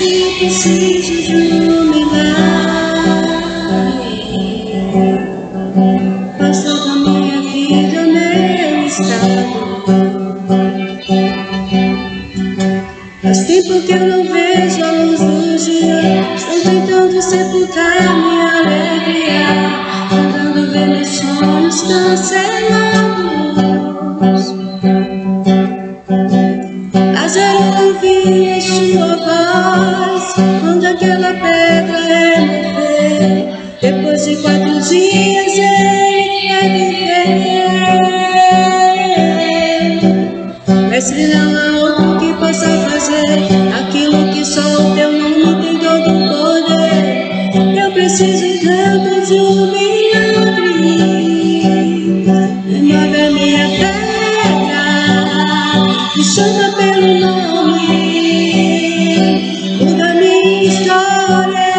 eu preciso de um milagre. Faz toda a minha vida, meu estado. Faz tempo que eu não vejo a luz do dia. Estou tentando sepultar minha alegria, tentando ver meus sonhos cancelados. Lázaro ouvia sua voz quando aquela pedra removeu. Depois de 4 dias ele vai viver. Mestre, não há outro que possa fazer aquilo que só o teu nome tem todo o poder. Eu preciso tanto de um milagre. Remove a minha pedra, me chama pelo nome, muda minha história,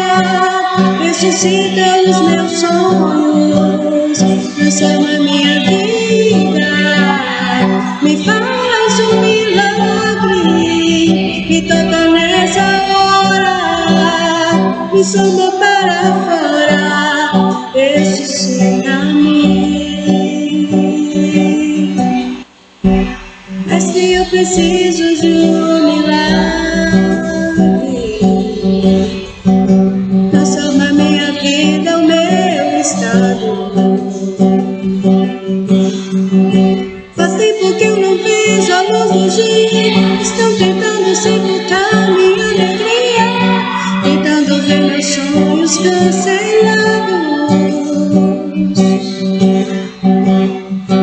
ressuscita os meus sonhos, transforma minha vida, me faz um milagre, me toca nessa hora, me chama para fora, ressuscita-me. Mestre, eu preciso de um milagre, transforma minha vida, o meu estado. Faz tempo que eu não vejo a luz do dia, estão tentando sepultar minha alegria, tentando ver meus sonhos cancelados.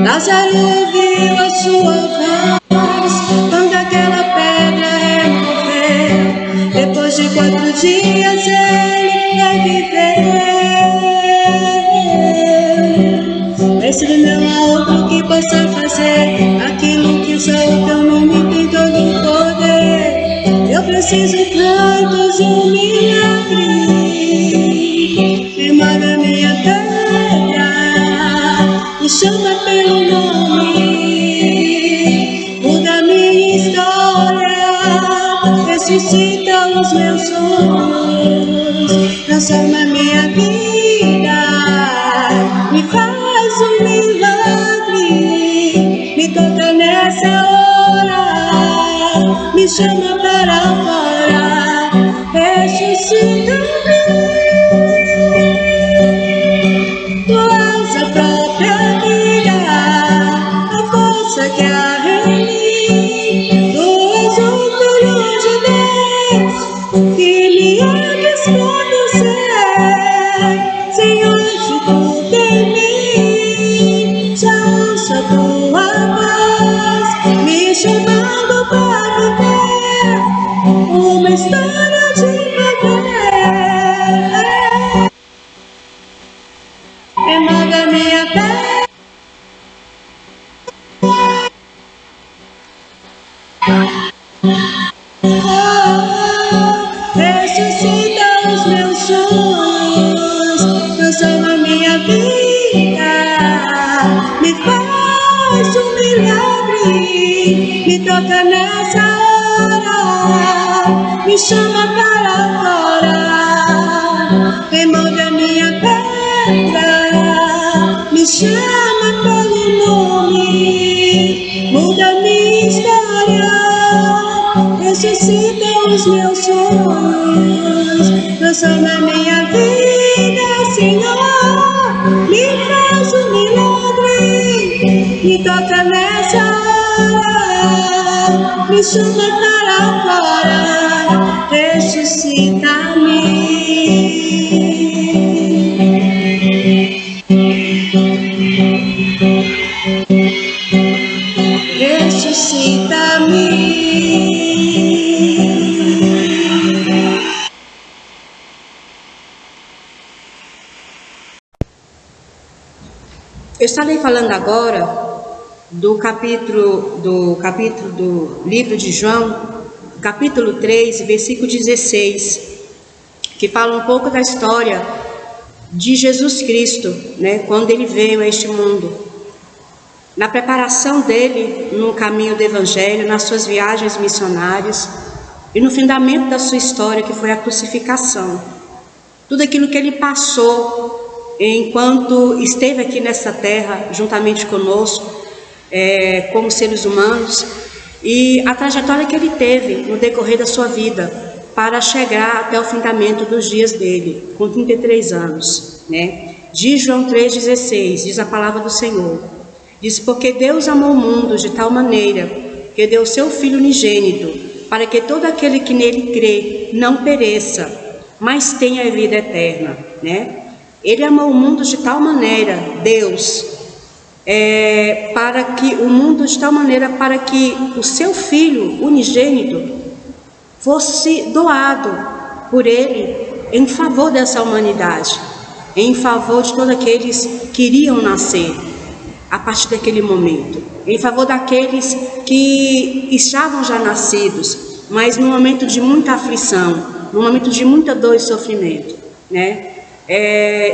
Lázaro ouviu a sua voz quando aquela pedra removeu. Depois de 4 dias ele vai viver. Mestre, não há outro que possa fazer aquilo que só o teu nome tem todo o poder. Eu preciso tanto de um milagre. Remove a minha pedra, me chama pelo nome, muda minha história, ressuscita os meus sonhos, transforma minha vida, me faz um milagre, me toca nessa hora, me chama para fora, ressuscita-me. Tu és a própria vida, a força que há em mim. Tu és o Filho de Deus, que me amas pra você. Senhor, se tudo em mim, já ouço a tua voz, me chamando para viver uma história de poder. Remove a minha pedra, ressuscita os meus sonhos, transforma minha vida, me faz um milagre, me toca nessa hora, me chama para fora, remove a minha pedra, me chama pelo nome, muda minha história, ressuscita os meus sonhos, transforma minha vida, Senhor, me faz um milagre, me toca nessa hora, me chama para fora, ressuscita-me. Ressuscita-me. Eu estarei falando agora do capítulo do livro de João, capítulo 3, versículo 16, que fala um pouco da história de Jesus Cristo, né, quando ele veio a este mundo, na preparação dele no caminho do Evangelho, nas suas viagens missionárias, e no fundamento da sua história, que foi a crucificação. Tudo aquilo que ele passou enquanto esteve aqui nessa terra, juntamente conosco, como seres humanos, e a trajetória que ele teve no decorrer da sua vida, para chegar até o fundamento dos dias dele, com 33 anos, né? Diz João 3,16, diz a palavra do Senhor. Diz: porque Deus amou o mundo de tal maneira que deu seu Filho unigênito, para que todo aquele que nele crê não pereça, mas tenha a vida eterna, né? Ele amou o mundo de tal maneira, Deus, para que o mundo de tal maneira para que o seu Filho unigênito fosse doado por ele em favor dessa humanidade, em favor de todos aqueles que iriam nascer a partir daquele momento, em favor daqueles que estavam já nascidos, mas num momento de muita aflição, num momento de muita dor e sofrimento, né?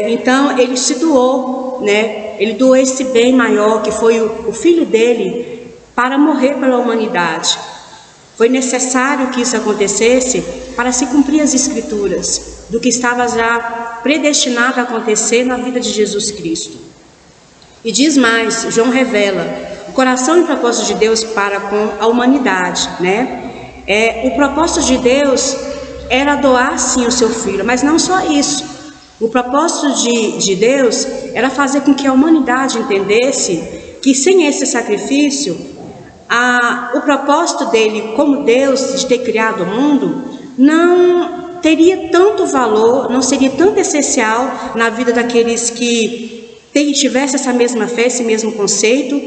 Então ele se doou, né? Ele doou esse bem maior que foi o Filho dele para morrer pela humanidade. Foi necessário que isso acontecesse para se cumprir as Escrituras do que estava já predestinado a acontecer na vida de Jesus Cristo. E diz mais, João revela o coração e o propósito de Deus para com a humanidade, né? O propósito de Deus era doar sim o seu Filho, mas não só isso. O propósito de Deus era fazer com que a humanidade entendesse que sem esse sacrifício, o propósito dele como Deus de ter criado o mundo não teria tanto valor, não seria tanto essencial na vida daqueles que tivessem essa mesma fé, esse mesmo conceito,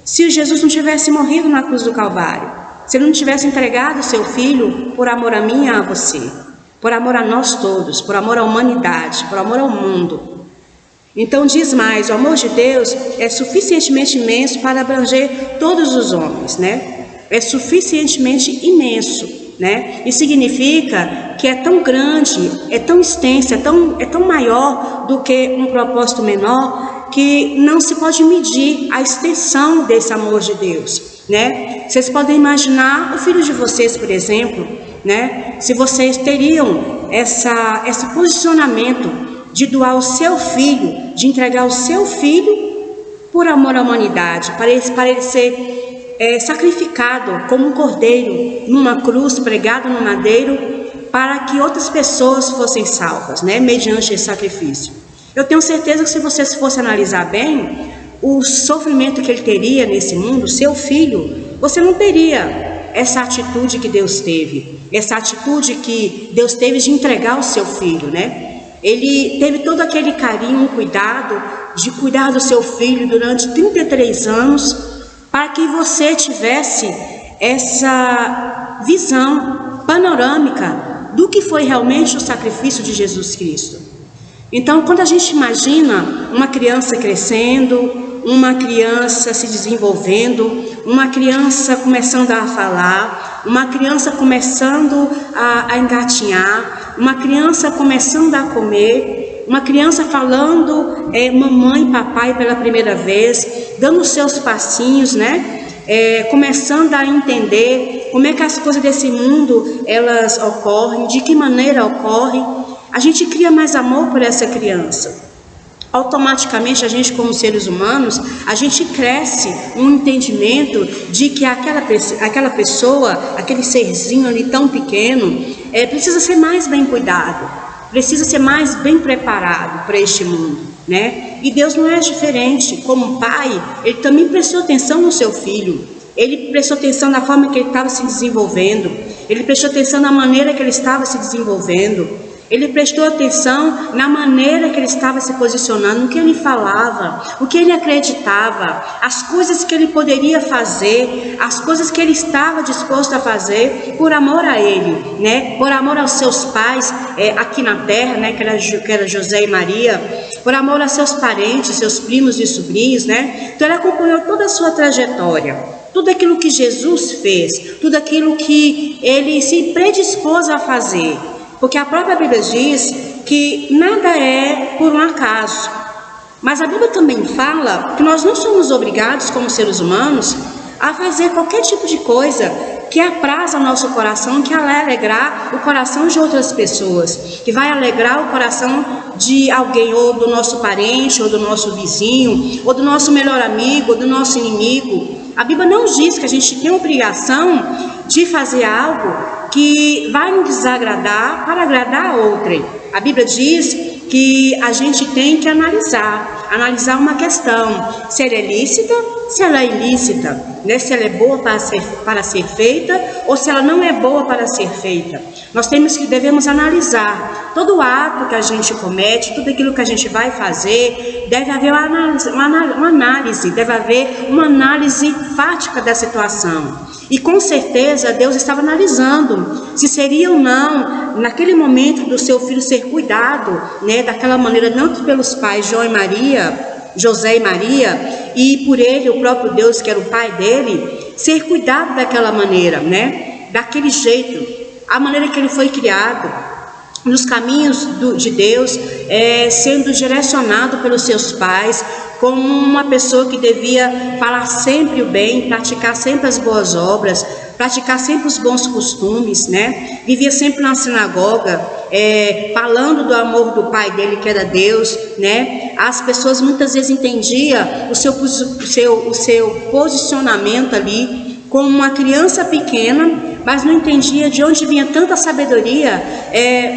se Jesus não tivesse morrido na cruz do Calvário, se ele não tivesse entregado o seu Filho por amor a mim e a você, por amor a nós todos, por amor à humanidade, por amor ao mundo. Então diz mais, o amor de Deus é suficientemente imenso para abranger todos os homens, né? É suficientemente imenso, né? E significa que é tão grande, é tão extenso, é tão maior do que um propósito menor, que não se pode medir a extensão desse amor de Deus, né? Vocês podem imaginar o filho de vocês, por exemplo, né? Se vocês teriam esse posicionamento de doar o seu filho, de entregar o seu filho por amor à humanidade, para ele ser sacrificado como um cordeiro numa cruz, pregado no madeiro, para que outras pessoas fossem salvas, né, mediante esse sacrifício. Eu tenho certeza que se vocês fossem analisar bem o sofrimento que ele teria nesse mundo, seu filho, você não teria essa atitude que Deus teve, essa atitude que Deus teve de entregar o seu filho, né? Ele teve todo aquele carinho, cuidado, de cuidar do seu filho durante 33 anos, para que você tivesse essa visão panorâmica do que foi realmente o sacrifício de Jesus Cristo. Então, quando a gente imagina uma criança crescendo, uma criança se desenvolvendo, uma criança começando a falar, uma criança começando a engatinhar, uma criança começando a comer, uma criança falando mamãe, papai pela primeira vez, dando seus passinhos, né? Começando a entender como é que as coisas desse mundo elas ocorrem, de que maneira ocorrem, a gente cria mais amor por essa criança. Automaticamente a gente, como seres humanos, a gente cresce um entendimento de que aquela pessoa, aquele serzinho ali tão pequeno, precisa ser mais bem cuidado, precisa ser mais bem preparado para este mundo, né? E Deus não é diferente. Como pai, ele também prestou atenção no seu filho, ele prestou atenção na forma que ele estava se desenvolvendo, ele prestou atenção na maneira que ele estava se desenvolvendo. Ele prestou atenção na maneira que ele estava se posicionando, no que ele falava, o que ele acreditava, as coisas que ele poderia fazer, as coisas que ele estava disposto a fazer por amor a ele, né? Por amor aos seus pais aqui na terra, né? Que era José e Maria, por amor a seus parentes, seus primos e sobrinhos, né? Então ele acompanhou toda a sua trajetória, tudo aquilo que Jesus fez, tudo aquilo que ele se predispôs a fazer. Porque a própria Bíblia diz que nada é por um acaso. Mas a Bíblia também fala que nós não somos obrigados, como seres humanos, a fazer qualquer tipo de coisa que apraz ao nosso coração, que vai alegrar o coração de outras pessoas, que vai alegrar o coração de alguém, ou do nosso parente, ou do nosso vizinho, ou do nosso melhor amigo, ou do nosso inimigo. A Bíblia não diz que a gente tem obrigação de fazer algo que vai nos desagradar para agradar a outrem. A Bíblia diz que a gente tem que analisar uma questão, se ela é lícita, se ela é ilícita, né? Se ela é boa para ser feita ou se ela não é boa para ser feita. Nós devemos analisar todo ato que a gente comete, tudo aquilo que a gente vai fazer, deve haver uma análise fática da situação. E com certeza Deus estava analisando se seria ou não, naquele momento do seu filho ser cuidado, né, daquela maneira, não pelos pais José e Maria, e por ele, o próprio Deus, que era o pai dele, ser cuidado daquela maneira, né, daquele jeito, a maneira que ele foi criado, nos caminhos de Deus, sendo direcionado pelos seus pais, como uma pessoa que devia falar sempre o bem, praticar sempre as boas obras, praticar sempre os bons costumes, né? Vivia sempre na sinagoga, falando do amor do pai dele, que era Deus, né? As pessoas muitas vezes entendiam o seu posicionamento ali como uma criança pequena, mas não entendia de onde vinha tanta sabedoria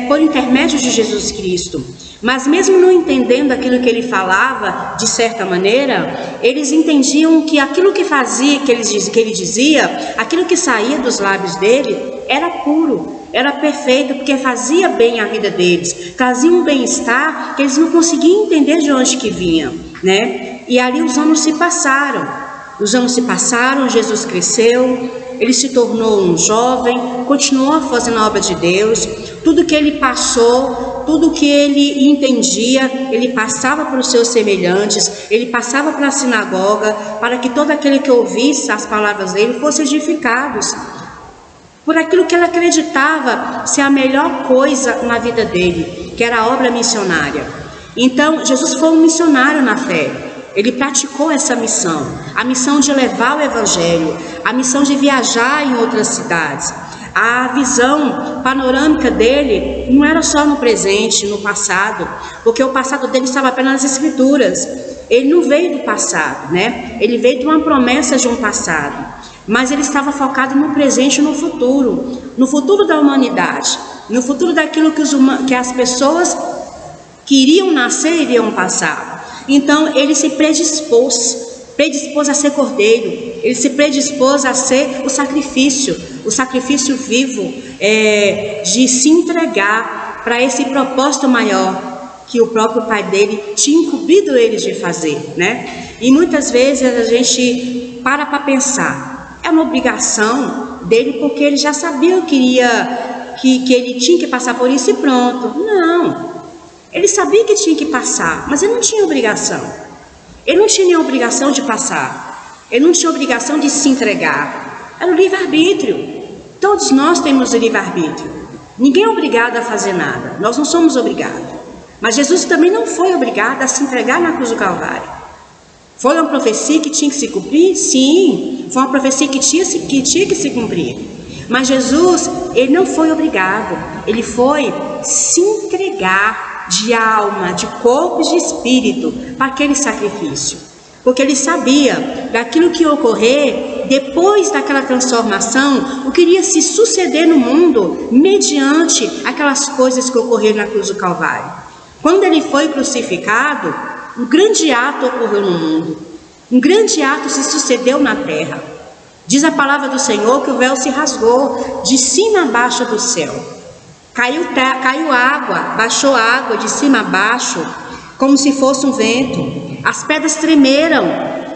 por intermédio de Jesus Cristo. Mas mesmo não entendendo aquilo que ele falava, de certa maneira, eles entendiam que aquilo que fazia, que ele dizia, aquilo que saía dos lábios dele, era puro, era perfeito, porque fazia bem a vida deles, trazia um bem-estar que eles não conseguiam entender de onde que vinha, né? E ali os anos se passaram, Jesus cresceu, ele se tornou um jovem, continuou fazendo a obra de Deus, tudo que ele passou, tudo que ele entendia, ele passava para os seus semelhantes, ele passava para a sinagoga, para que todo aquele que ouvisse as palavras dele fosse edificados, por aquilo que ele acreditava ser a melhor coisa na vida dele, que era a obra missionária. Então, Jesus foi um missionário na fé. Ele praticou essa missão, a missão de levar o evangelho, a missão de viajar em outras cidades. A visão panorâmica dele não era só no presente, no passado, porque o passado dele estava apenas nas escrituras. Ele não veio do passado, né? Ele veio de uma promessa de um passado, mas ele estava focado no presente e no futuro da humanidade, no futuro daquilo que as pessoas que iriam nascer e iriam passar. Então ele se predispôs a ser cordeiro, ele se predispôs a ser o sacrifício vivo, de se entregar para esse propósito maior que o próprio pai dele tinha incumbido ele de fazer, né? E muitas vezes a gente para pensar, é uma obrigação dele porque ele já sabia que ele tinha que passar por isso e pronto. Não. Ele sabia que tinha que passar, mas ele não tinha obrigação. Ele não tinha obrigação de passar. Ele não tinha obrigação de se entregar. Era o livre-arbítrio. Todos nós temos o livre-arbítrio. Ninguém é obrigado a fazer nada. Nós não somos obrigados. Mas Jesus também não foi obrigado a se entregar na cruz do Calvário. Foi uma profecia que tinha que se cumprir? Sim. Foi uma profecia que tinha que se cumprir. Mas Jesus, ele não foi obrigado. Ele foi se entregar de alma, de corpo e de espírito para aquele sacrifício, porque ele sabia daquilo que ia ocorrer depois daquela transformação, o que iria se suceder no mundo mediante aquelas coisas que ocorreram na cruz do Calvário. Quando ele foi crucificado, um grande ato ocorreu no mundo, um grande ato se sucedeu na terra. Diz a palavra do Senhor que o véu se rasgou de cima a baixo do céu. Caiu água, baixou água de cima a baixo, como se fosse um vento. As pedras tremeram,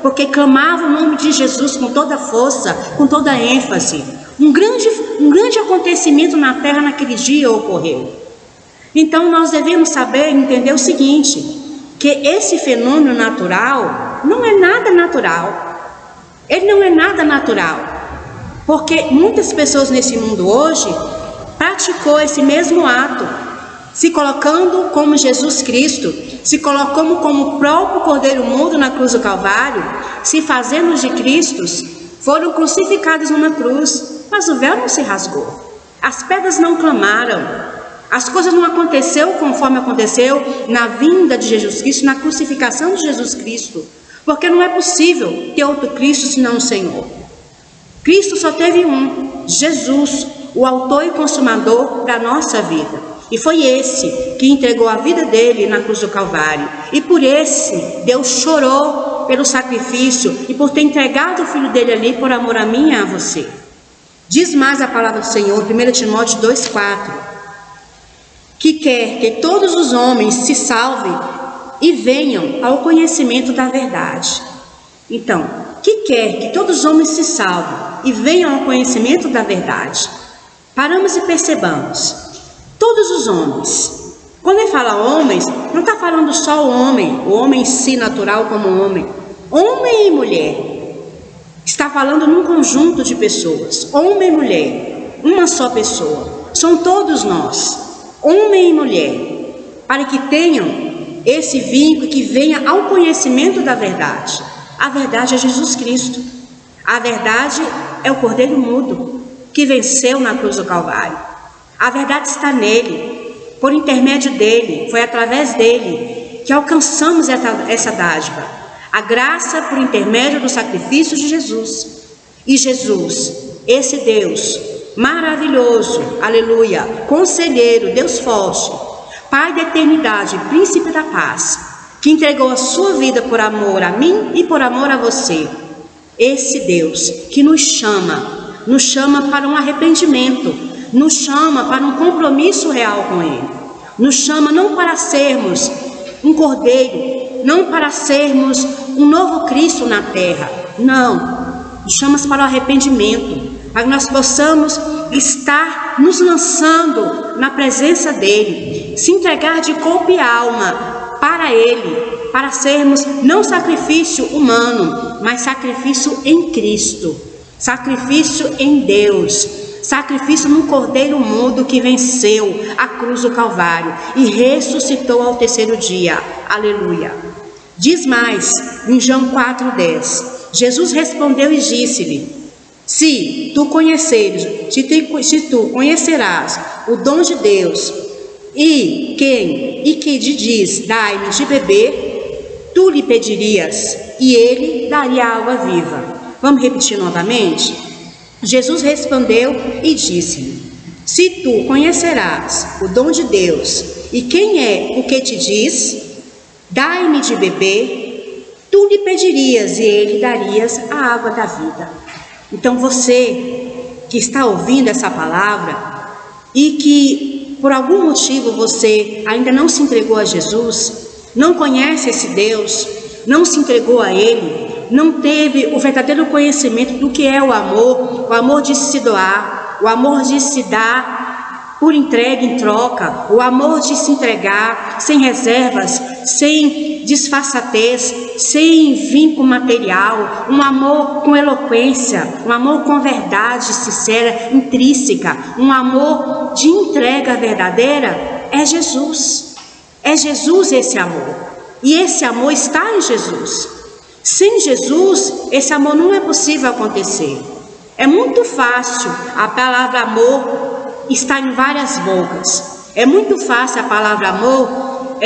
porque clamavam o nome de Jesus com toda força, com toda ênfase. Um grande acontecimento na terra naquele dia ocorreu. Então nós devemos saber e entender o seguinte, que esse fenômeno natural não é nada natural. Ele não é nada natural, porque muitas pessoas nesse mundo hoje praticou esse mesmo ato, se colocando como Jesus Cristo, se colocando como o próprio Cordeiro Mudo na cruz do Calvário, se fazendo de Cristos, foram crucificados numa cruz. mas o véu não se rasgou. As pedras não clamaram. As coisas não aconteceram conforme aconteceu na vinda de Jesus Cristo, na crucificação de Jesus Cristo. Porque não é possível ter outro Cristo senão o Senhor. Cristo só teve um, Jesus, o autor e consumador da nossa vida. E foi esse que entregou a vida dele na cruz do Calvário. E por esse, Deus chorou pelo sacrifício e por ter entregado o Filho dele ali por amor a mim e a você. Diz mais a palavra do Senhor, 1 Timóteo 2,4, que quer que todos os homens se salvem e venham ao conhecimento da verdade. Então, que quer que todos os homens se salvem e venham ao conhecimento da verdade. Paramos e percebamos. Todos os homens. Quando ele fala homens, não está falando só o homem em si natural como homem. Homem e mulher. Está falando num conjunto de pessoas. Homem e mulher. Uma só pessoa. São todos nós. Homem e mulher. Para que tenham esse vínculo, que venha ao conhecimento da verdade. A verdade é Jesus Cristo. A verdade é o Cordeiro Mudo, que venceu na cruz do Calvário. A verdade está nele, por intermédio dele, foi através dele que alcançamos essa dádiva. A graça por intermédio do sacrifício de Jesus. E Jesus, esse Deus maravilhoso, aleluia, conselheiro, Deus forte, Pai da eternidade, príncipe da paz, que entregou a sua vida por amor a mim e por amor a você. Esse Deus que nos chama para um arrependimento, nos chama para um compromisso real com Ele, nos chama não para sermos um cordeiro, não para sermos um novo Cristo na terra, não, nos chama para o arrependimento, para que nós possamos estar nos lançando na presença dEle, se entregar de corpo e alma para Ele, para sermos não sacrifício humano, mas sacrifício em Cristo, sacrifício em Deus, sacrifício no Cordeiro Mudo que venceu a cruz do Calvário e ressuscitou ao terceiro dia. Aleluia. Diz mais, em João 4,10, Jesus respondeu e disse-lhe: se tu conhecerás o dom de Deus e que te diz, dai-me de beber, tu lhe pedirias e ele daria água viva. Vamos repetir novamente? Jesus respondeu e disse: se tu conhecerás o dom de Deus e quem é o que te diz, dai-me de beber, tu lhe pedirias e ele darias a água da vida. Então você que está ouvindo essa palavra e que por algum motivo você ainda não se entregou a Jesus, não conhece esse Deus, não se entregou a Ele, não teve o verdadeiro conhecimento do que é o amor de se doar, o amor de se dar por entrega em troca, o amor de se entregar sem reservas, sem disfarçatez, sem vínculo material, um amor com eloquência, um amor com verdade sincera, intrínseca, um amor de entrega verdadeira, é Jesus. É Jesus esse amor. E esse amor está em Jesus. Sem Jesus, esse amor não é possível acontecer. É muito fácil a palavra amor estar em várias bocas. É muito fácil a palavra amor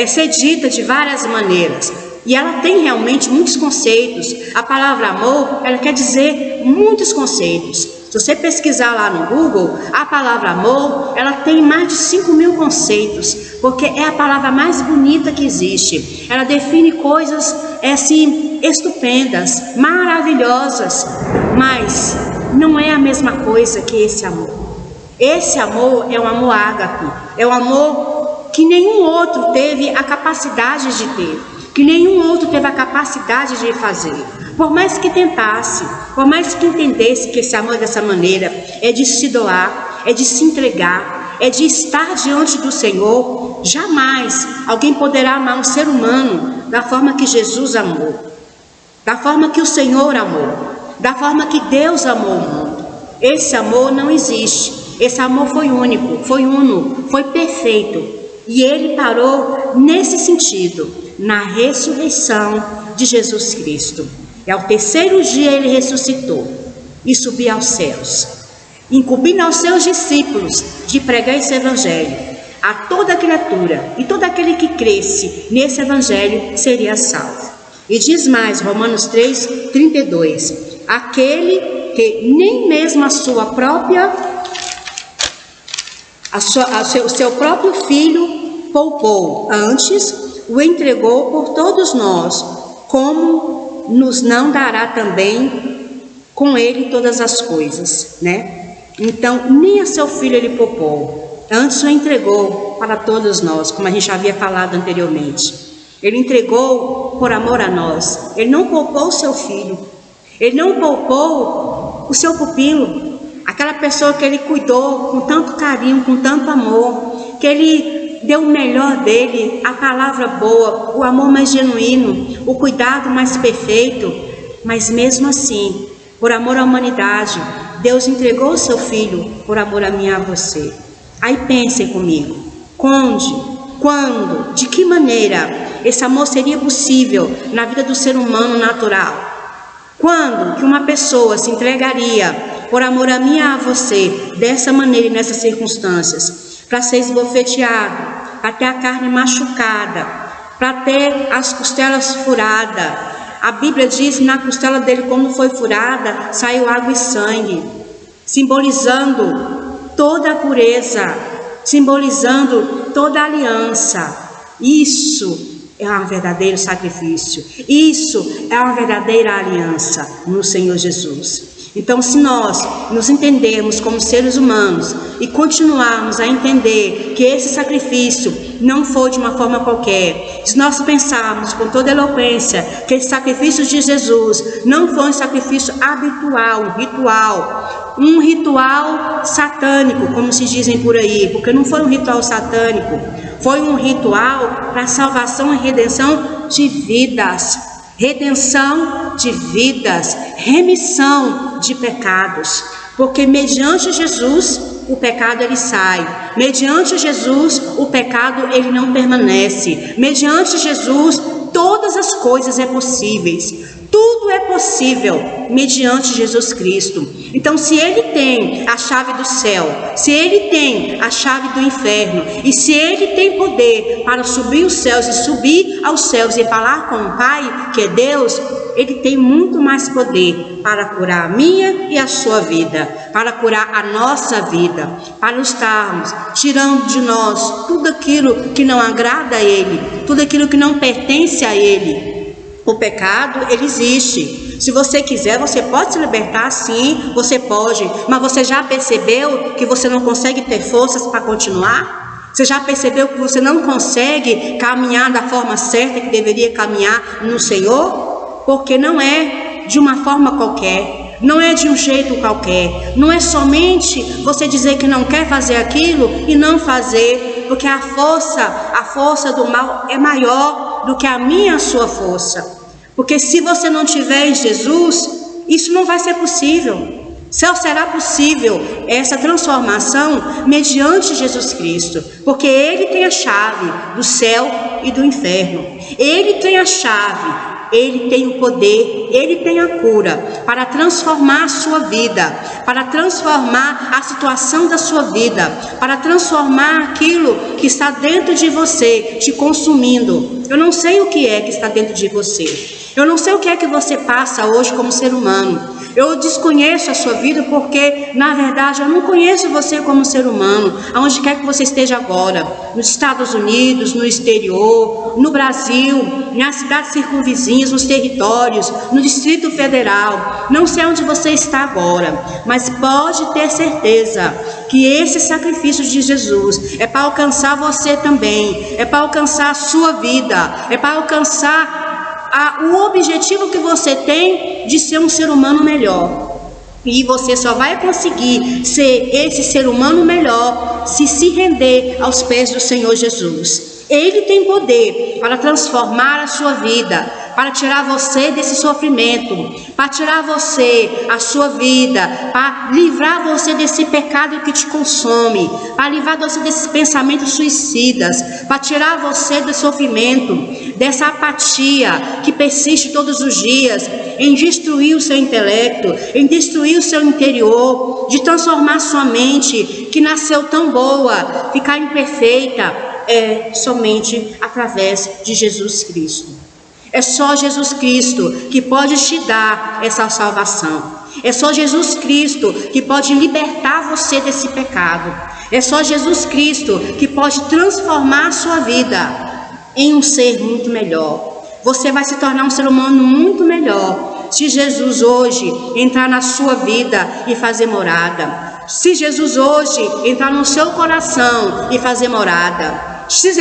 ser dita de várias maneiras. E ela tem realmente muitos conceitos. A palavra amor, ela quer dizer muitos conceitos. Se você pesquisar lá no Google, a palavra amor, ela tem mais de 5.000 conceitos, porque é a palavra mais bonita que existe. Ela define coisas assim estupendas, maravilhosas, mas não é a mesma coisa que esse amor. Esse amor é um amor ágape, é um amor que nenhum outro teve a capacidade de ter, que nenhum outro teve a capacidade de fazer. Por mais que tentasse, por mais que entendesse que esse amor dessa maneira é de se doar, é de se entregar, é de estar diante do Senhor, jamais alguém poderá amar um ser humano da forma que Jesus amou, da forma que o Senhor amou, da forma que Deus amou o mundo. Esse amor não existe. Esse amor foi único, foi uno, foi perfeito. E ele parou nesse sentido, na ressurreição de Jesus Cristo. E ao terceiro dia ele ressuscitou e subiu aos céus. incumbindo aos seus discípulos de pregar esse evangelho a toda criatura, e todo aquele que cresce nesse evangelho seria salvo. E diz mais, Romanos 3:32, aquele que nem mesmo o seu próprio filho poupou, antes o entregou por todos nós, como nos não dará também com ele todas as coisas, né? Então, nem a seu filho ele poupou, antes o entregou para todos nós, como a gente já havia falado anteriormente. Ele entregou por amor a nós. Ele não poupou o seu filho, ele não poupou o seu pupilo, aquela pessoa que ele cuidou com tanto carinho, com tanto amor, que ele deu o melhor dele, a palavra boa, o amor mais genuíno, o cuidado mais perfeito. Mas mesmo assim, por amor à humanidade, Deus entregou o seu filho por amor a mim e a você. Aí pensem comigo, onde, quando, de que maneira esse amor seria possível na vida do ser humano natural? Quando que uma pessoa se entregaria por amor a mim e a você, dessa maneira e nessas circunstâncias, para ser esbofeteado, para ter a carne machucada, para ter as costelas furadas? A Bíblia diz que na costela dele, quando foi furada, saiu água e sangue, simbolizando toda a pureza, simbolizando toda a aliança. Isso é um verdadeiro sacrifício, isso é uma verdadeira aliança no Senhor Jesus. Então, se nós nos entendermos como seres humanos e continuarmos a entender que esse sacrifício não foi de uma forma qualquer, se nós pensarmos com toda eloquência que esse sacrifício de Jesus não foi um sacrifício habitual, um ritual satânico, como se dizem por aí, porque não foi um ritual satânico, foi um ritual para salvação e redenção de vidas. Redenção de vidas, remissão de pecados, porque mediante Jesus o pecado ele sai, mediante Jesus o pecado ele não permanece, mediante Jesus todas as coisas é possíveis, tudo é possível mediante Jesus Cristo. Então, se ele tem a chave do céu, se ele tem a chave do inferno, e se ele tem poder para subir os céus e subir aos céus e falar com o Pai, que é Deus, ele tem muito mais poder para curar a minha e a sua vida, para curar a nossa vida, para estarmos tirando de nós tudo aquilo que não agrada a ele, tudo aquilo que não pertence a ele. O pecado, ele existe. Se você quiser, você pode se libertar, sim, você pode. Mas você já percebeu que você não consegue ter forças para continuar? Você já percebeu que você não consegue caminhar da forma certa que deveria caminhar no Senhor? Porque não é de uma forma qualquer, não é de um jeito qualquer. Não é somente você dizer que não quer fazer aquilo e não fazer, porque a força do mal é maior do que a minha e a sua força. Porque se você não tiver em Jesus, isso não vai ser possível. Só será possível essa transformação mediante Jesus Cristo, porque Ele tem a chave do céu e do inferno. Ele tem a chave, Ele tem o poder, Ele tem a cura para transformar a sua vida, para transformar a situação da sua vida, para transformar aquilo que está dentro de você, te consumindo. Eu não sei o que é que está dentro de você. Eu não sei o que é que você passa hoje como ser humano. Eu desconheço a sua vida porque, na verdade, eu não conheço você como ser humano, aonde quer que você esteja agora, nos Estados Unidos, no exterior, no Brasil, nas cidades circunvizinhas, nos territórios, no Distrito Federal. Não sei onde você está agora, mas pode ter certeza que esse sacrifício de Jesus é para alcançar você também, é para alcançar a sua vida, é para alcançar o objetivo que você tem de ser um ser humano melhor. E você só vai conseguir ser esse ser humano melhor se render aos pés do Senhor Jesus. Ele tem poder para transformar a sua vida, para tirar você desse sofrimento, para tirar você, a sua vida, para livrar você desse pecado que te consome, para livrar você desses pensamentos suicidas, para tirar você do sofrimento, dessa apatia que persiste todos os dias, em destruir o seu intelecto, em destruir o seu interior, de transformar sua mente, que nasceu tão boa, ficar imperfeita. É somente através de Jesus Cristo. É só Jesus Cristo que pode te dar essa salvação. É só Jesus Cristo que pode libertar você desse pecado. É só Jesus Cristo que pode transformar a sua vida em um ser muito melhor. Você vai se tornar um ser humano muito melhor se Jesus hoje entrar na sua vida e fazer morada. Se Jesus hoje entrar no seu coração e fazer morada. Se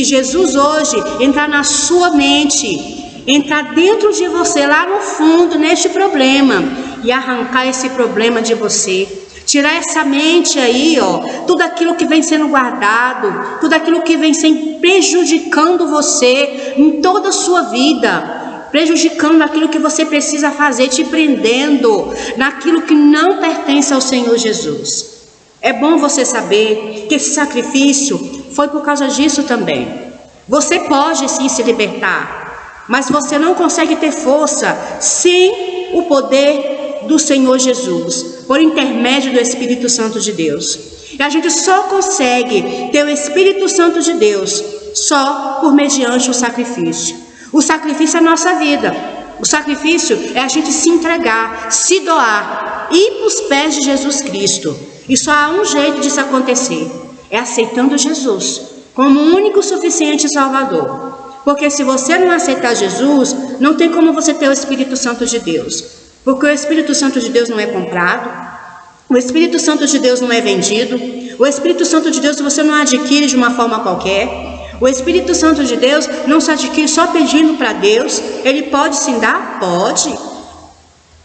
Jesus hoje entrar na sua mente, entrar dentro de você, lá no fundo, neste problema, e arrancar esse problema de você, tirar essa mente aí, tudo aquilo que vem sendo guardado, tudo aquilo que vem sendo prejudicando você em toda a sua vida, prejudicando aquilo que você precisa fazer, te prendendo naquilo que não pertence ao Senhor Jesus. É bom você saber que esse sacrifício foi por causa disso também. Você pode sim se libertar, mas você não consegue ter força sem o poder do Senhor Jesus, por intermédio do Espírito Santo de Deus. E a gente só consegue ter o Espírito Santo de Deus só por mediante o sacrifício. O sacrifício é a nossa vida. O sacrifício é a gente se entregar, se doar, ir para os pés de Jesus Cristo. E só há um jeito disso acontecer, é aceitando Jesus como o único suficiente Salvador. Porque se você não aceitar Jesus, não tem como você ter o Espírito Santo de Deus. Porque o Espírito Santo de Deus não é comprado, o Espírito Santo de Deus não é vendido, o Espírito Santo de Deus você não adquire de uma forma qualquer. O Espírito Santo de Deus não se adquire só pedindo para Deus. Ele pode sim dar? Pode.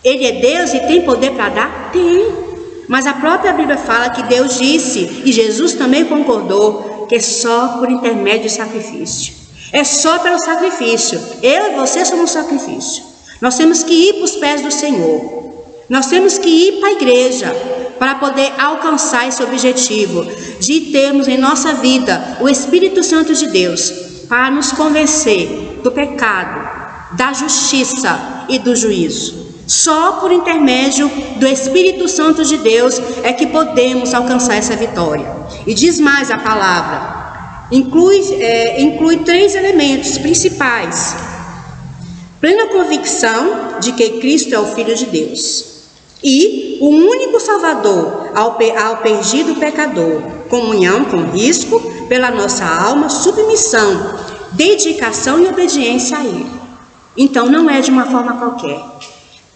Ele é Deus e tem poder para dar? Tem. Mas a própria Bíblia fala que Deus disse, e Jesus também concordou, que é só por intermédio de sacrifício. É só pelo sacrifício. Eu e você somos sacrifício. Nós temos que ir para os pés do Senhor. Nós temos que ir para a igreja para poder alcançar esse objetivo de termos em nossa vida o Espírito Santo de Deus para nos convencer do pecado, da justiça e do juízo. Só por intermédio do Espírito Santo de Deus é que podemos alcançar essa vitória. E diz mais a palavra, inclui 3 elementos principais: plena convicção de que Cristo é o Filho de Deus e o único Salvador ao perdido pecador, comunhão com risco pela nossa alma, submissão, dedicação e obediência a Ele. Então não é de uma forma qualquer.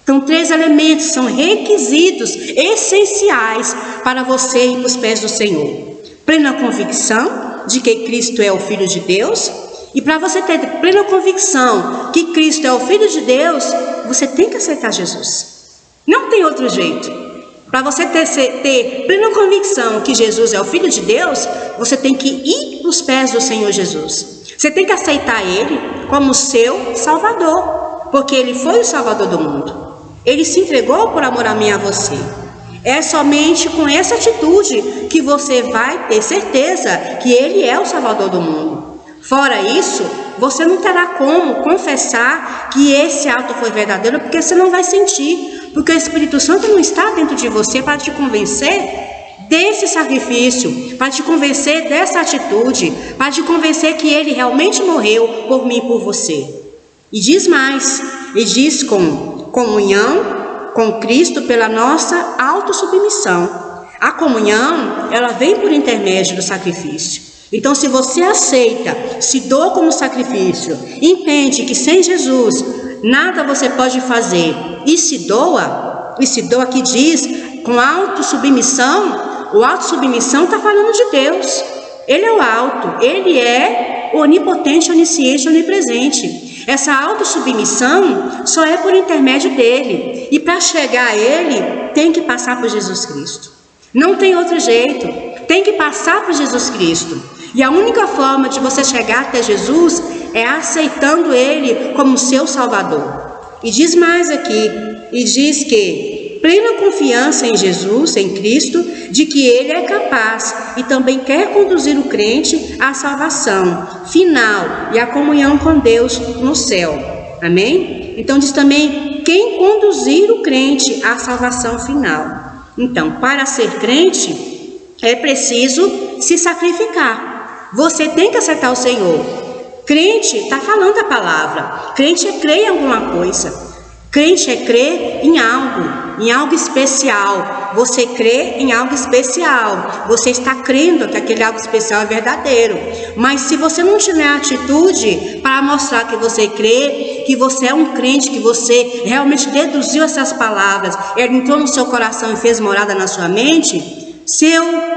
Então 3 elementos são requisitos essenciais para você ir para os pés do Senhor. Plena convicção de que Cristo é o Filho de Deus. E para você ter plena convicção que Cristo é o Filho de Deus, você tem que aceitar Jesus. Não tem outro jeito. Para você ter plena convicção que Jesus é o Filho de Deus, você tem que ir para os pés do Senhor Jesus. Você tem que aceitar Ele como seu Salvador, porque Ele foi o Salvador do mundo. Ele se entregou por amor a mim e a você. É somente com essa atitude que você vai ter certeza que Ele é o Salvador do mundo. Fora isso, você não terá como confessar que esse ato foi verdadeiro, porque você não vai sentir, porque o Espírito Santo não está dentro de você para te convencer desse sacrifício, para te convencer dessa atitude, para te convencer que Ele realmente morreu por mim e por você. E diz mais, e diz com comunhão com Cristo pela nossa autossubmissão. A comunhão, ela vem por intermédio do sacrifício. Então, se você aceita, se doa como sacrifício, entende que sem Jesus nada você pode fazer e se doa aqui diz com autossubmissão, o autossubmissão está falando de Deus. Ele é o alto, Ele é onipotente, onisciente, onipresente. Essa autossubmissão só é por intermédio dele. E para chegar a Ele, tem que passar por Jesus Cristo. Não tem outro jeito. Tem que passar por Jesus Cristo. E a única forma de você chegar até Jesus é aceitando Ele como seu Salvador. E diz mais aqui, e diz que plena confiança em Jesus, em Cristo, de que Ele é capaz e também quer conduzir o crente à salvação final e à comunhão com Deus no céu. Amém? Então diz também quem conduzir o crente à salvação final. Então, para ser crente, é preciso se sacrificar. Você tem que aceitar o Senhor. Crente está falando a palavra. Crente é crer em alguma coisa. Crente é crer em algo especial. Você crê em algo especial. Você está crendo que aquele algo especial é verdadeiro. Mas se você não tiver atitude para mostrar que você crê, que você é um crente, que você realmente deduziu essas palavras, ele entrou no seu coração e fez morada na sua mente,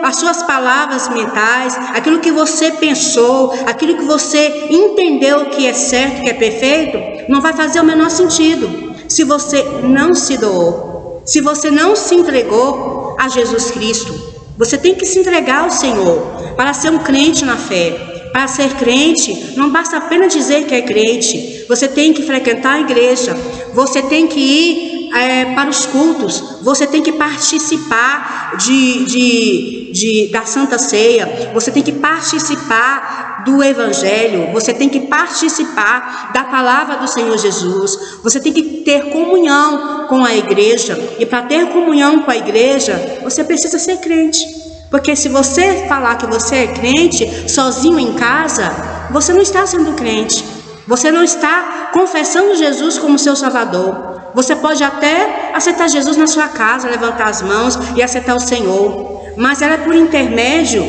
as suas palavras mentais, aquilo que você pensou, aquilo que você entendeu que é certo, que é perfeito, não vai fazer o menor sentido se você não se doou, se você não se entregou a Jesus Cristo. Você tem que se entregar ao Senhor para ser um crente na fé. Para ser crente, não basta apenas dizer que é crente. Você tem que frequentar a igreja, você tem que ir para os cultos, você tem que participar da Santa Ceia, você tem que participar do Evangelho, você tem que participar da palavra do Senhor Jesus, você tem que ter comunhão com a igreja, e para ter comunhão com a igreja, você precisa ser crente. Porque se você falar que você é crente sozinho em casa, você não está sendo crente. Você não está confessando Jesus como seu Salvador. Você pode até aceitar Jesus na sua casa, levantar as mãos e aceitar o Senhor. Mas era por intermédio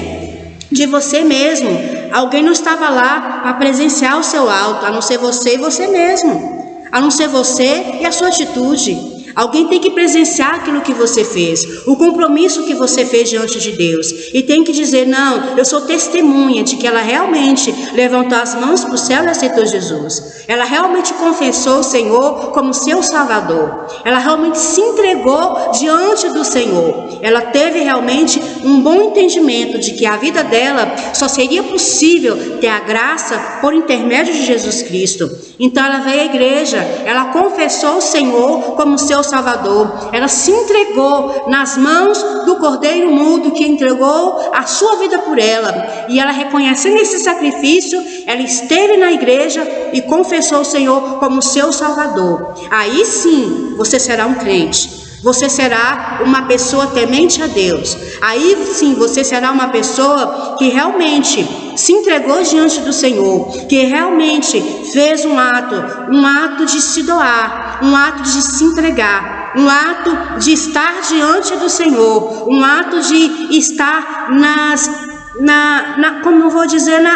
de você mesmo. Alguém não estava lá para presenciar o seu alto, a não ser você e você mesmo. A não ser você e a sua atitude. Alguém tem que presenciar aquilo que você fez, o compromisso que você fez diante de Deus. E tem que dizer, não, eu sou testemunha de que ela realmente levantou as mãos para o céu e aceitou Jesus. Ela realmente confessou o Senhor como seu Salvador. Ela realmente se entregou diante do Senhor. Ela teve realmente um bom entendimento de que a vida dela só seria possível ter a graça por intermédio de Jesus Cristo. Então ela veio à igreja, ela confessou o Senhor como seu Salvador, ela se entregou nas mãos do Cordeiro Mudo que entregou a sua vida por ela, e ela, reconhecendo esse sacrifício, ela esteve na igreja e confessou o Senhor como seu Salvador. Aí sim você será um crente. Você será uma pessoa temente a Deus. Aí sim você será uma pessoa que realmente se entregou diante do Senhor, que realmente fez um ato de se doar, um ato de se entregar, um ato de estar diante do Senhor, um ato de estar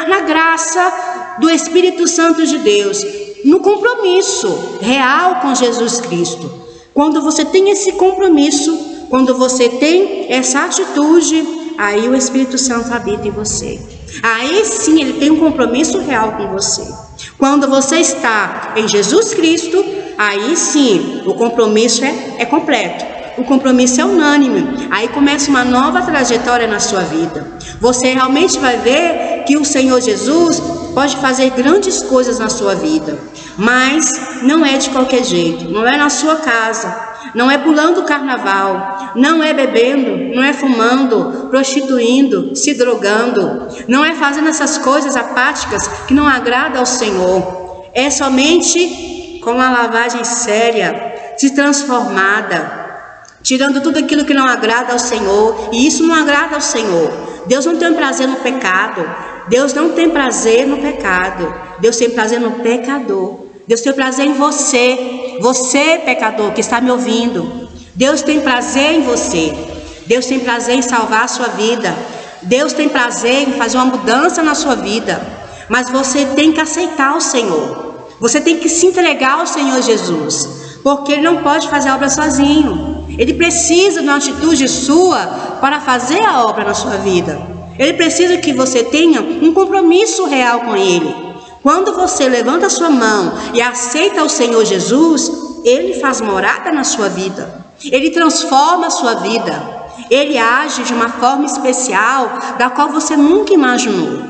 na graça do Espírito Santo de Deus, no compromisso real com Jesus Cristo. Quando você tem esse compromisso, quando você tem essa atitude, aí o Espírito Santo habita em você. Aí sim ele tem um compromisso real com você. Quando você está em Jesus Cristo, aí sim o compromisso é completo. O compromisso é unânime. Aí começa uma nova trajetória na sua vida. Você realmente vai ver que o Senhor Jesus pode fazer grandes coisas na sua vida. Mas não é de qualquer jeito. Não é na sua casa. Não é pulando o carnaval. Não é bebendo. Não é fumando, prostituindo, se drogando. Não é fazendo essas coisas apáticas que não agradam ao Senhor. É somente com a lavagem séria, se transformada, tirando tudo aquilo que não agrada ao Senhor. E isso não agrada ao Senhor. Deus não tem prazer no pecado. Deus não tem prazer no pecado. Deus tem prazer no pecador. Deus tem prazer em você. Você, pecador, que está me ouvindo. Deus tem prazer em você. Deus tem prazer em salvar a sua vida. Deus tem prazer em fazer uma mudança na sua vida. Mas você tem que aceitar o Senhor. Você tem que se entregar ao Senhor Jesus. Porque Ele não pode fazer a obra sozinho. Ele precisa de uma atitude sua para fazer a obra na sua vida. Ele precisa que você tenha um compromisso real com Ele. Quando você levanta a sua mão e aceita o Senhor Jesus, Ele faz morada na sua vida. Ele transforma a sua vida. Ele age de uma forma especial da qual você nunca imaginou.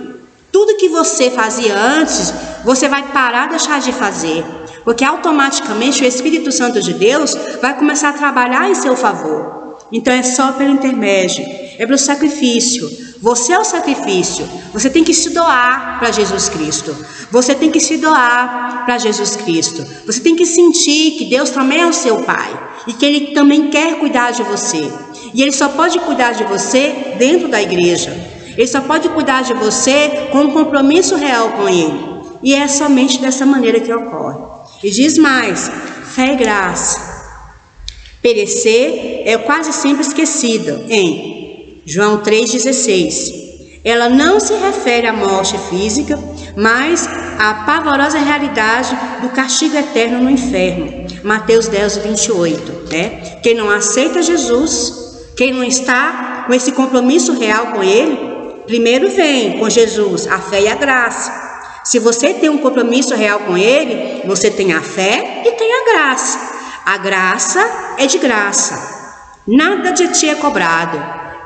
Tudo que você fazia antes, você vai parar de deixar de fazer. Porque automaticamente o Espírito Santo de Deus vai começar a trabalhar em seu favor. Então é só pelo intermédio, é pelo sacrifício. Você é o sacrifício. Você tem que se doar para Jesus Cristo. Você tem que se doar para Jesus Cristo. Você tem que sentir que Deus também é o seu Pai e que Ele também quer cuidar de você. E Ele só pode cuidar de você dentro da igreja. Ele só pode cuidar de você com um compromisso real com Ele. E é somente dessa maneira que ocorre. E diz mais, fé e graça. Perecer é quase sempre esquecida em João 3,16. Ela não se refere à morte física, mas à pavorosa realidade do castigo eterno no inferno. Mateus 10:28, né? Quem não aceita Jesus, quem não está com esse compromisso real com Ele, primeiro vem com Jesus a fé e a graça. Se você tem um compromisso real com Ele, você tem a fé e tem a graça. A graça é de graça. Nada de ti é cobrado.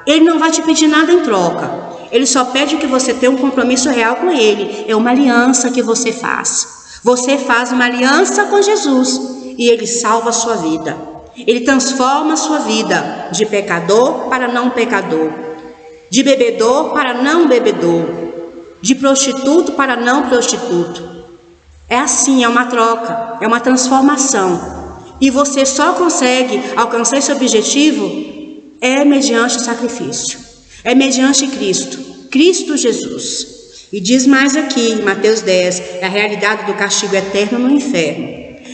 Ele não vai te pedir nada em troca. Ele só pede que você tenha um compromisso real com Ele. É uma aliança que você faz. Você faz uma aliança com Jesus e Ele salva a sua vida. Ele transforma a sua vida de pecador para não pecador, de bebedor para não bebedor, de prostituto para não prostituto. É assim, é uma troca, é uma transformação. E você só consegue alcançar esse objetivo mediante o sacrifício. É mediante Cristo, Cristo Jesus. E diz mais aqui, em Mateus 10, é a realidade do castigo eterno no inferno.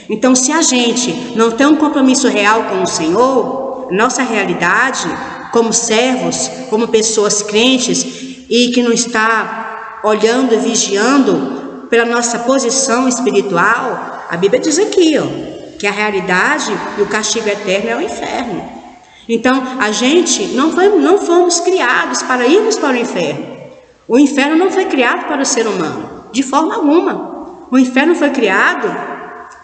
Então, se a gente não tem um compromisso real com o Senhor, nossa realidade, como servos, como pessoas crentes, e que não está olhando e vigiando pela nossa posição espiritual, a Bíblia diz aqui, que a realidade e o castigo eterno é o inferno. Então, a gente não fomos criados para irmos para o inferno. O inferno não foi criado para o ser humano, de forma alguma. O inferno foi criado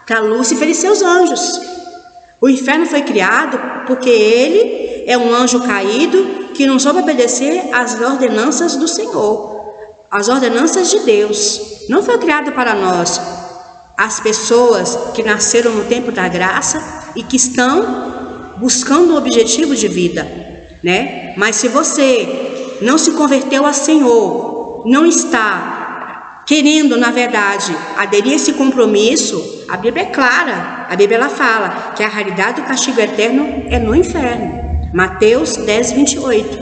para Lúcifer e seus anjos. O inferno foi criado porque ele é um anjo caído que não soube obedecer às ordenanças do Senhor, às ordenanças de Deus. Não foi criado para nós, as pessoas que nasceram no tempo da graça e que estão buscando um objetivo de vida, né? Mas se você não se converteu ao Senhor, não está querendo, na verdade, aderir a esse compromisso, a Bíblia é clara. A Bíblia ela fala que a realidade do castigo eterno é no inferno. Mateus 10:28.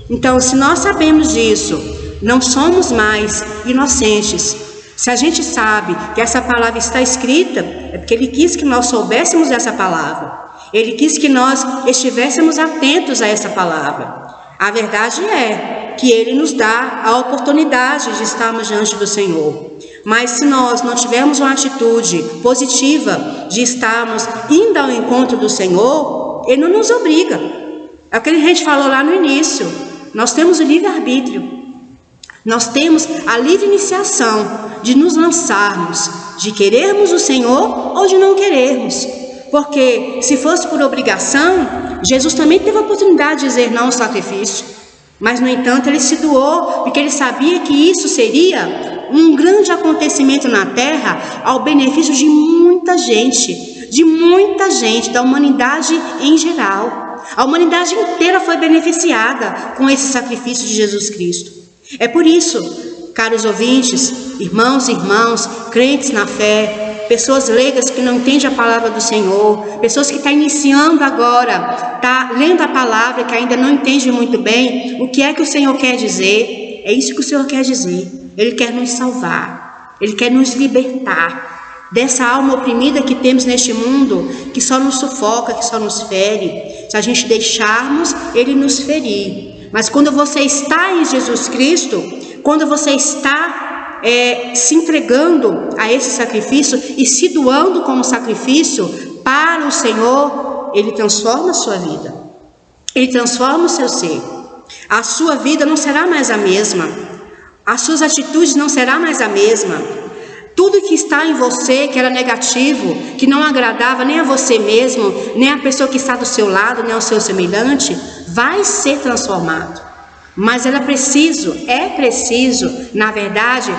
Então, se nós sabemos disso, não somos mais inocentes. Se a gente sabe que essa palavra está escrita, é porque Ele quis que nós soubéssemos dessa palavra. Ele quis que nós estivéssemos atentos a essa palavra. A verdade é que Ele nos dá a oportunidade de estarmos diante do Senhor. Mas se nós não tivermos uma atitude positiva de estarmos indo ao encontro do Senhor, Ele não nos obriga. É o que a gente falou lá no início. Nós temos o livre-arbítrio. Nós temos a livre iniciação de nos lançarmos, de querermos o Senhor ou de não querermos. Porque se fosse por obrigação, Jesus também teve a oportunidade de dizer não ao sacrifício. Mas, no entanto, Ele se doou, porque Ele sabia que isso seria um grande acontecimento na terra ao benefício de muita gente, da humanidade em geral. A humanidade inteira foi beneficiada com esse sacrifício de Jesus Cristo. É por isso, caros ouvintes, irmãos e irmãs, crentes na fé, pessoas leigas que não entendem a palavra do Senhor, pessoas que estão iniciando agora, está lendo a palavra que ainda não entende muito bem o que é que o Senhor quer dizer. É isso que o Senhor quer dizer. Ele quer nos salvar, Ele quer nos libertar dessa alma oprimida que temos neste mundo, que só nos sufoca, que só nos fere. Se a gente deixarmos Ele nos ferir. Mas quando você está em Jesus Cristo, quando você está se entregando a esse sacrifício e se doando como sacrifício para o Senhor, Ele transforma a sua vida. Ele transforma o seu ser. A sua vida não será mais a mesma. As suas atitudes não serão mais a mesma. Tudo que está em você, que era negativo, que não agradava nem a você mesmo, nem a pessoa que está do seu lado, nem ao seu semelhante, vai ser transformado. mas é preciso, na verdade,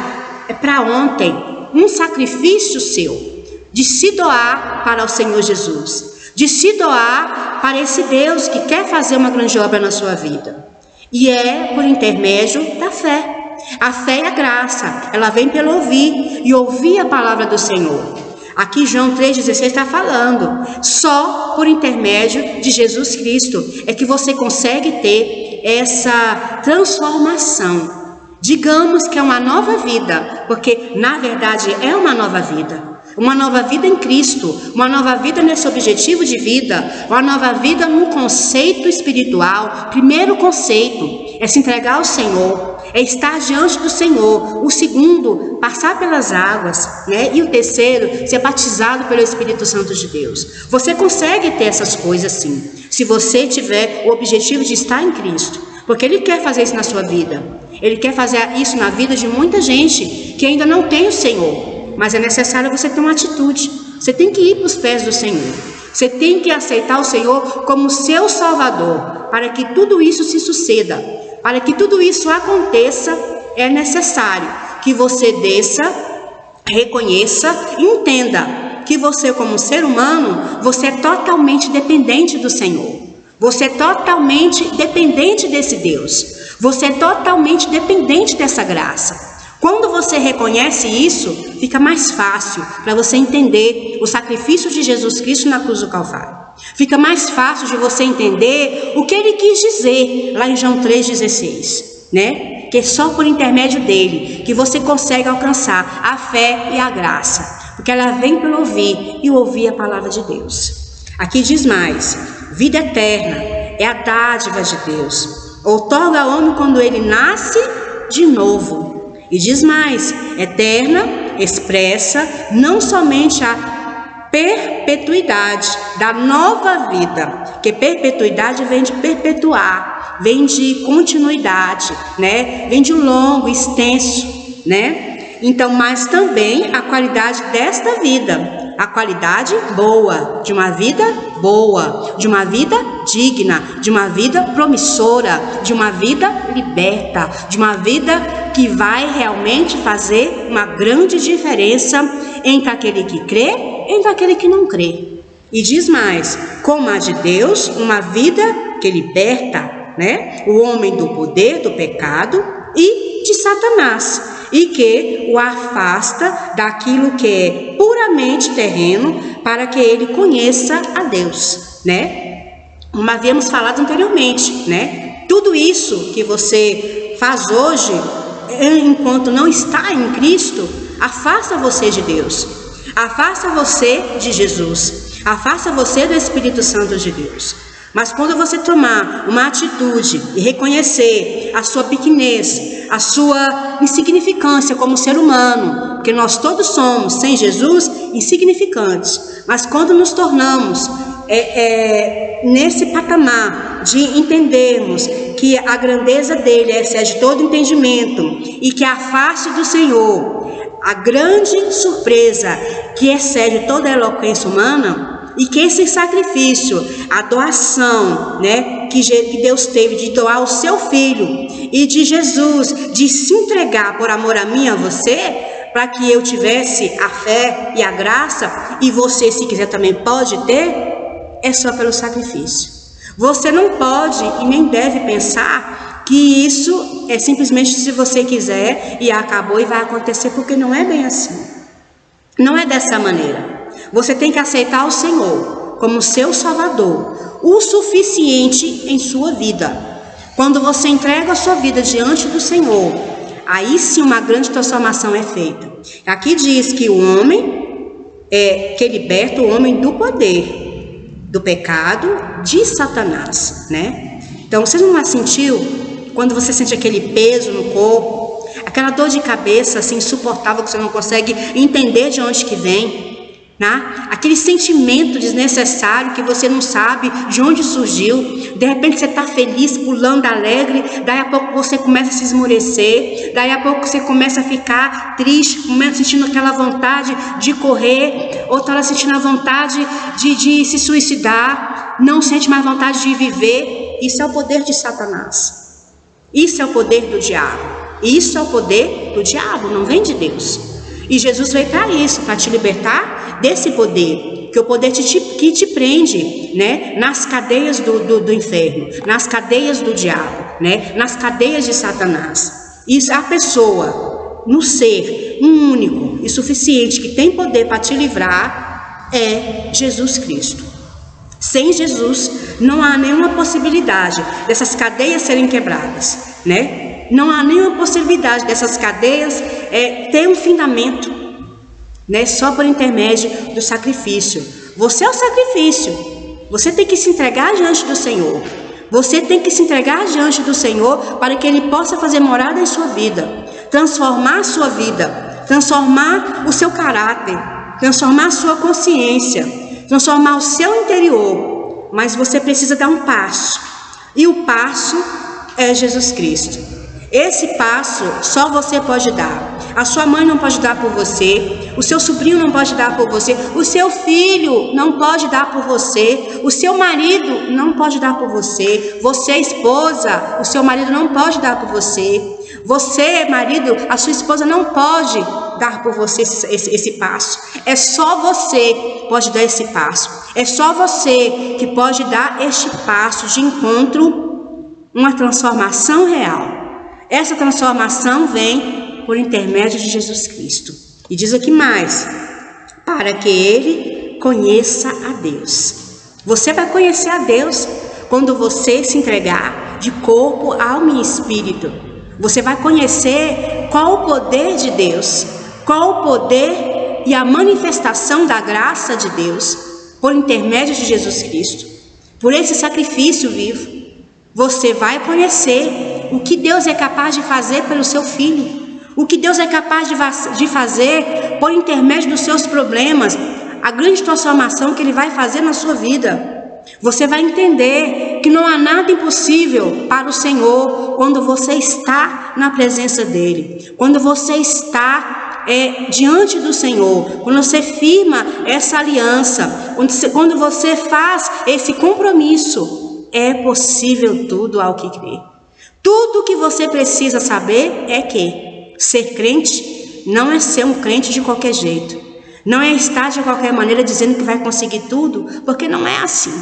é para ontem, um sacrifício seu, de se doar para o Senhor Jesus, de se doar para esse Deus que quer fazer uma grande obra na sua vida. E é por intermédio da fé. A fé e a graça, ela vem pelo ouvir, e ouvir a palavra do Senhor. Aqui João 3,16 está falando, só por intermédio de Jesus Cristo é que você consegue ter essa transformação. Digamos que é uma nova vida, porque na verdade é uma nova vida. Uma nova vida em Cristo, uma nova vida nesse objetivo de vida, uma nova vida num conceito espiritual. Primeiro conceito é se entregar ao Senhor, é estar diante do Senhor. O segundo, passar pelas águas, né? E o terceiro, ser batizado pelo Espírito Santo de Deus. Você consegue ter essas coisas sim, se você tiver o objetivo de estar em Cristo, porque Ele quer fazer isso na sua vida. Ele quer fazer isso na vida de muita gente que ainda não tem o Senhor. Mas é necessário você ter uma atitude. Você tem que ir para os pés do Senhor. Você tem que aceitar o Senhor como seu Salvador. Para que tudo isso se suceda, para que tudo isso aconteça, é necessário que você desça, reconheça e entenda que você, como ser humano, você é totalmente dependente do Senhor. Você é totalmente dependente desse Deus. Você é totalmente dependente dessa graça. Quando você reconhece isso, fica mais fácil para você entender o sacrifício de Jesus Cristo na cruz do Calvário. Fica mais fácil de você entender o que Ele quis dizer lá em João 3,16, né? Que é só por intermédio dele que você consegue alcançar a fé e a graça, porque ela vem pelo ouvir, e ouvir a palavra de Deus. Aqui diz mais: vida eterna é a dádiva de Deus, outorga ao homem quando ele nasce de novo. E diz mais: eterna expressa não somente a perpetuidade da nova vida, que perpetuidade vem de perpetuar, vem de continuidade, né? Vem de longo, extenso, né? Então, mas também a qualidade desta vida, a qualidade boa, de uma vida boa, de uma vida digna, de uma vida promissora, de uma vida liberta, de uma vida que vai realmente fazer uma grande diferença entre aquele que crê e entre aquele que não crê. E diz mais: como a de Deus, uma vida que liberta, né, o homem do poder do pecado e de Satanás, e que o afasta daquilo que é puramente terreno, para que ele conheça a Deus, né? Como havíamos falado anteriormente, né? Tudo isso que você faz hoje, enquanto não está em Cristo, afasta você de Deus, afasta você de Jesus, afasta você do Espírito Santo de Deus. Mas quando você tomar uma atitude e reconhecer a sua pequenez, a sua insignificância como ser humano, porque nós todos somos, sem Jesus, insignificantes, mas quando nos tornamos nesse patamar de entendermos que a grandeza dele excede todo entendimento e que a face do Senhor, a grande surpresa que excede toda a eloquência humana, e que esse sacrifício, a doação, né, que Deus teve de doar o seu Filho, e de Jesus de se entregar por amor a mim e a você, para que eu tivesse a fé e a graça, e você, se quiser, também pode ter, é só pelo sacrifício. Você não pode e nem deve pensar que isso é simplesmente se você quiser e acabou e vai acontecer, porque não é bem assim. Não é dessa maneira. Você tem que aceitar o Senhor como seu Salvador, o suficiente em sua vida. Quando você entrega a sua vida diante do Senhor, aí sim uma grande transformação é feita. Aqui diz que o homem que liberta o homem do poder, do pecado, de Satanás, né? Então, você não sentiu, quando você sente aquele peso no corpo, aquela dor de cabeça assim, insuportável, que você não consegue entender de onde que vem, né? Aquele sentimento desnecessário que você não sabe de onde surgiu. De repente você está feliz, pulando alegre, daí a pouco você começa a se esmorecer, daí a pouco você começa a ficar triste, começa sentindo aquela vontade de correr, ou está sentindo a vontade de se suicidar, não sente mais vontade de viver. Isso é o poder de Satanás. Isso é o poder do diabo. Isso é o poder do diabo, não vem de Deus. E Jesus veio para isso, para te libertar desse poder, que é o poder que te prende, né, nas cadeias do inferno, nas cadeias do diabo, né, nas cadeias de Satanás. Isso, a pessoa, no ser, um único e suficiente que tem poder para te livrar é Jesus Cristo. Sem Jesus não há nenhuma possibilidade dessas cadeias serem quebradas, né? Não há nenhuma possibilidade dessas cadeias ter um findamento, né? Só por intermédio do sacrifício. Você é o sacrifício. Você tem que se entregar diante do Senhor. Você tem que se entregar diante do Senhor para que Ele possa fazer morada em sua vida, transformar a sua vida, transformar o seu caráter, transformar a sua consciência, transformar o seu interior. Mas você precisa dar um passo. E o passo é Jesus Cristo. Esse passo só você pode dar. A sua mãe não pode dar por você, o seu sobrinho não pode dar por você, o seu filho não pode dar por você, o seu marido não pode dar por você, você, esposa, o seu marido não pode dar por você, você, marido, a sua esposa não pode dar por você esse passo. É só você que pode dar esse passo. É só você que pode dar este passo de encontro, uma transformação real. Essa transformação vem por intermédio de Jesus Cristo. E diz aqui mais, para que ele conheça a Deus. Você vai conhecer a Deus quando você se entregar de corpo, alma e espírito. Você vai conhecer qual o poder de Deus, qual o poder e a manifestação da graça de Deus por intermédio de Jesus Cristo. Por esse sacrifício vivo, você vai conhecer o que Deus é capaz de fazer pelo seu filho, o que Deus é capaz de fazer por intermédio dos seus problemas, a grande transformação que Ele vai fazer na sua vida. Você vai entender que não há nada impossível para o Senhor quando você está na presença dEle, quando você está diante do Senhor, quando você firma essa aliança, quando você faz esse compromisso, é possível tudo ao que crer. Tudo o que você precisa saber é que ser crente não é ser um crente de qualquer jeito. Não é estar de qualquer maneira dizendo que vai conseguir tudo, porque não é assim.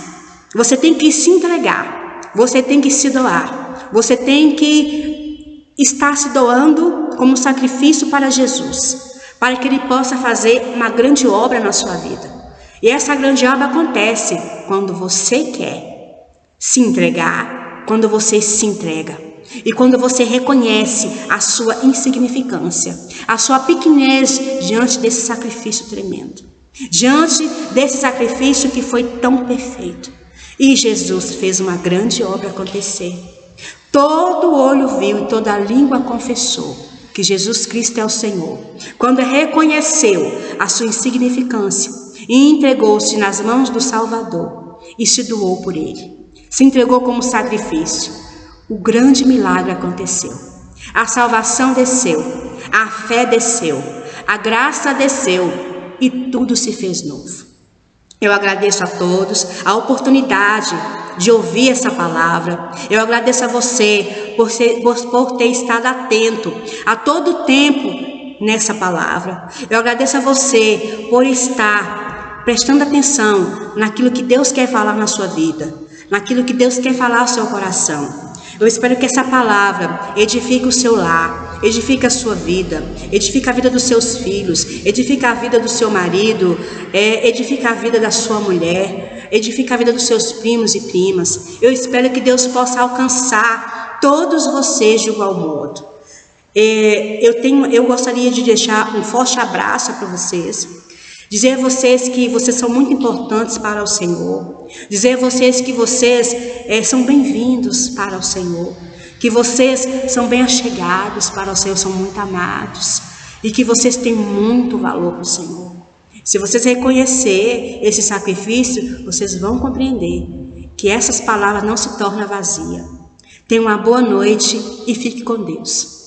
Você tem que se entregar, você tem que se doar, você tem que estar se doando como sacrifício para Jesus, para que Ele possa fazer uma grande obra na sua vida. E essa grande obra acontece quando você quer se entregar, quando você se entrega. E quando você reconhece a sua insignificância, a sua pequenez diante desse sacrifício tremendo, diante desse sacrifício que foi tão perfeito. E Jesus fez uma grande obra acontecer. Todo olho viu e toda língua confessou que Jesus Cristo é o Senhor. Quando reconheceu a sua insignificância e entregou-se nas mãos do Salvador e se doou por Ele, se entregou como sacrifício. O grande milagre aconteceu. A salvação desceu, a fé desceu, a graça desceu e tudo se fez novo. Eu agradeço a todos a oportunidade de ouvir essa palavra. Eu agradeço a você por ter estado atento a todo tempo nessa palavra. Eu agradeço a você por estar prestando atenção naquilo que Deus quer falar na sua vida, naquilo que Deus quer falar ao seu coração. Eu espero que essa palavra edifique o seu lar, edifique a sua vida, edifique a vida dos seus filhos, edifique a vida do seu marido, edifique a vida da sua mulher, edifique a vida dos seus primos e primas. Eu espero que Deus possa alcançar todos vocês de igual modo. Eu gostaria de deixar um forte abraço para vocês. Dizer a vocês que vocês são muito importantes para o Senhor. Dizer a vocês que vocês são bem-vindos para o Senhor. Que vocês são bem achegados para o Senhor, são muito amados. E que vocês têm muito valor para o Senhor. Se vocês reconhecer esse sacrifício, vocês vão compreender que essas palavras não se tornam vazias. Tenha uma boa noite e fique com Deus.